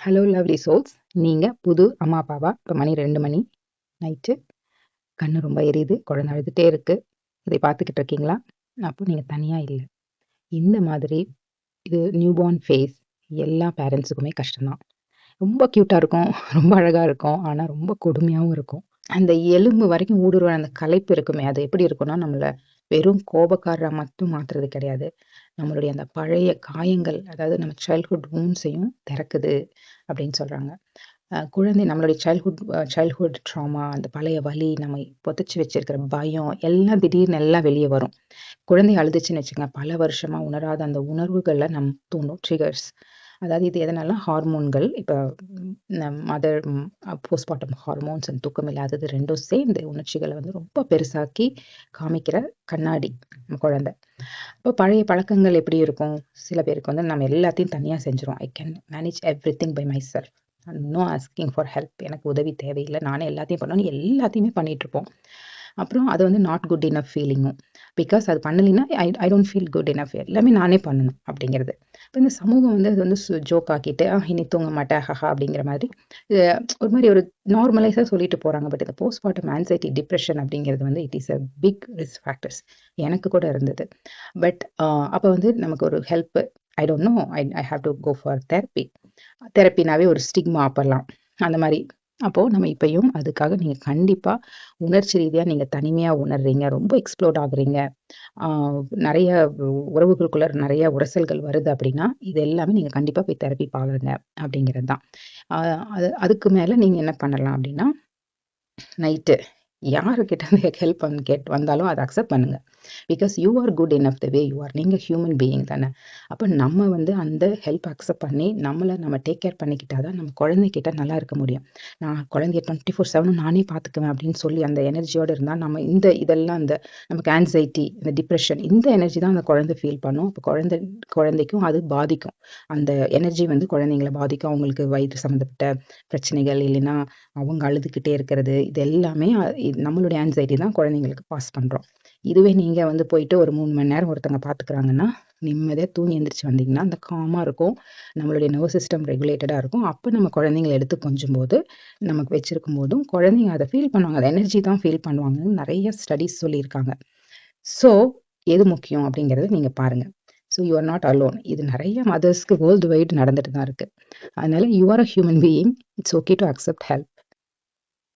Hello lovely souls. நீங்கள் புது அம்மா அப்பாவா? இப்போ மணி 2 மணி நைட்டு, கண்ணு ரொம்ப எரியுது, குழந்தை அழுதுகிட்டே இருக்குது, இதை பார்த்துக்கிட்டு இருக்கீங்களா? அப்போ நீங்கள் தனியாக இல்லை. இந்த மாதிரி இது நியூபார்ன் ஃபேஸ் எல்லா பேரண்ட்ஸுக்குமே கஷ்டம்தான். ரொம்ப க்யூட்டாக இருக்கும், ரொம்ப அழகாக இருக்கும், ஆனால் ரொம்ப கொடுமையாகவும் இருக்கும். அந்த எலும்பு வரைக்கும் ஊடுருவ அந்த களைப்பு இருக்குமே, அது எப்படி இருக்குன்னா, நம்மளை வெறும் கோபக்காரராக மட்டும் மாற்றுறது கிடையாது. நம்மளுடைய அந்த பழைய காயங்கள், அதாவது நம்ம சைல்ட்ஹுட் வூண்ட்ஸையும் திறக்குது அப்படின்னு சொல்கிறாங்க. குழந்தை நம்மளுடைய சைல்ட்ஹுட் ட்ராமா, அந்த பழைய வலி, நம்ம புதைச்சி வச்சிருக்கிற பயம் எல்லாம் திடீர்னு எல்லாம் வெளியே வரும். குழந்தை அழுதுச்சுன்னு வச்சுங்க, பல வருஷமா உணராத அந்த உணர்வுகளை தூண்டும் ட்ரிகர்ஸ். அதாவது இது எதனால ஹார்மோன்கள், இப்போ மதர் போஸ்ட்மார்ட்டம் ஹார்மோன்ஸ் அண்ட் தூக்கம் இல்லாதது ரெண்டும் சேர்ந்து உணர்ச்சிகளை ரொம்ப பெருசாக்கி காமிக்கிற கண்ணாடி நம்ம குழந்தை. இப்போ பழைய பழக்கங்கள் எப்படி இருக்கும்? சில பேருக்கு நம்ம எல்லாத்தையும் தனியாக செஞ்சிடும். I can manage everything by myself, no asking for help, எனக்கு உதவி தேவையில்லை, நானே எல்லாத்தையும் பண்ணணும், எல்லாத்தையுமே பண்ணிகிட்ருப்போம். அப்புறம் அது நாட் குட் இனஃப் ஃபீலிங்கும். பிகாஸ் அது பண்ணலைன்னா I don't feel good enough, எல்லாமே நானே பண்ணணும் அப்படிங்கிறது. இப்போ இந்த சமூகம் அது ஜோக் ஆக்கிட்டு இனி தூங்க மாட்டேன் ஹஹா அப்படிங்கிற மாதிரி ஒரு மாதிரி ஒரு நார்மலைஸாக சொல்லிட்டு போகிறாங்க. பட் இந்த போஸ்ட்மார்ட்டம் ஆன்சைட்டி டிப்ரெஷன் அப்படிங்கிறது it is a big risk factors. எனக்கு கூட இருந்தது. பட் அப்போ நமக்கு ஒரு help, I don't know, I have to go for தெரப்பினாவே ஒரு ஸ்டிக்மா அப்பெல்லாம் அந்த மாதிரி. அப்போது நம்ம இப்பயும் அதுக்காக நீங்கள் கண்டிப்பாக உணர்ச்சி ரீதியாக நீங்கள் தனிமையாக உணர்றீங்க, ரொம்ப எக்ஸ்ப்ளோர்ட் ஆகுறீங்க, நிறைய உறவுகளுக்குள்ள நிறைய உரசல்கள் வருது அப்படின்னா, இது எல்லாமே நீங்கள் கண்டிப்பாக போய் தெரப்பி பாருங்க அப்படிங்கிறது தான். அதுக்கு மேலே நீங்கள் என்ன பண்ணலாம் அப்படின்னா, நைட்டு யாருக்கிட்ட ஹெல்ப் வந்தாலும் அதை அக்செப்ட் பண்ணுங்க. Because you are good enough the way you are. நீங்கள் ஹியூமன் பீயிங் தானே. அப்போ நம்ம அந்த ஹெல்ப் அக்செப்ட் பண்ணி நம்ம டேக் கேர் பண்ணிக்கிட்டால் தான் நம்ம குழந்தைகிட்ட நல்லா இருக்க முடியும். நான் குழந்தைய 24/7 நானே பார்த்துக்குவேன் அப்படின்னு சொல்லி அந்த எனர்ஜியோடு இருந்தால் நம்ம இதெல்லாம் நமக்கு ஆன்சைட்டி, இந்த டிப்ரெஷன், இந்த எனர்ஜி தான் அந்த குழந்தை ஃபீல் பண்ணும். அப்போ குழந்தைக்கும் அது பாதிக்கும். அந்த எனர்ஜி குழந்தைங்களை பாதிக்கும். அவங்களுக்கு வயிறு சம்மந்தப்பட்ட பிரச்சனைகள், இல்லைன்னா அவங்க அழுதுகிட்டே இருக்கிறது, இது எல்லாமே நம்மளுடைய ஆன்சைட்டி தான் குழந்தைங்களுக்கு பாஸ் பண்ணுறோம். இதுவே நீங்கள் போயிட்டு ஒரு 3 மணி நேரம் ஒருத்தங்க பார்த்துக்கிறாங்கன்னா, நிம்மதியாக தூங்கி எந்திரிச்சு வந்தீங்கன்னா அந்த காமாக இருக்கும், நம்மளுடைய நர்வஸ் சிஸ்டம் ரெகுலேட்டடாக இருக்கும். அப்போ நம்ம குழந்தைங்களை எடுத்து கொஞ்சம் போது நமக்கு வச்சிருக்கும் போதும் குழந்தைங்க அதை ஃபீல் பண்ணுவாங்க, அந்த எனர்ஜி தான் ஃபீல் பண்ணுவாங்கன்னு நிறைய ஸ்டடீஸ் சொல்லியிருக்காங்க. ஸோ எது முக்கியம் அப்படிங்கிறத நீங்கள் பாருங்கள். So you are not alone. இது நிறைய மதர்ஸ்க்கு வேர்ல்டு வைடு நடந்துட்டு தான் இருக்குது. அதனால you are a human being. It's okay to accept help.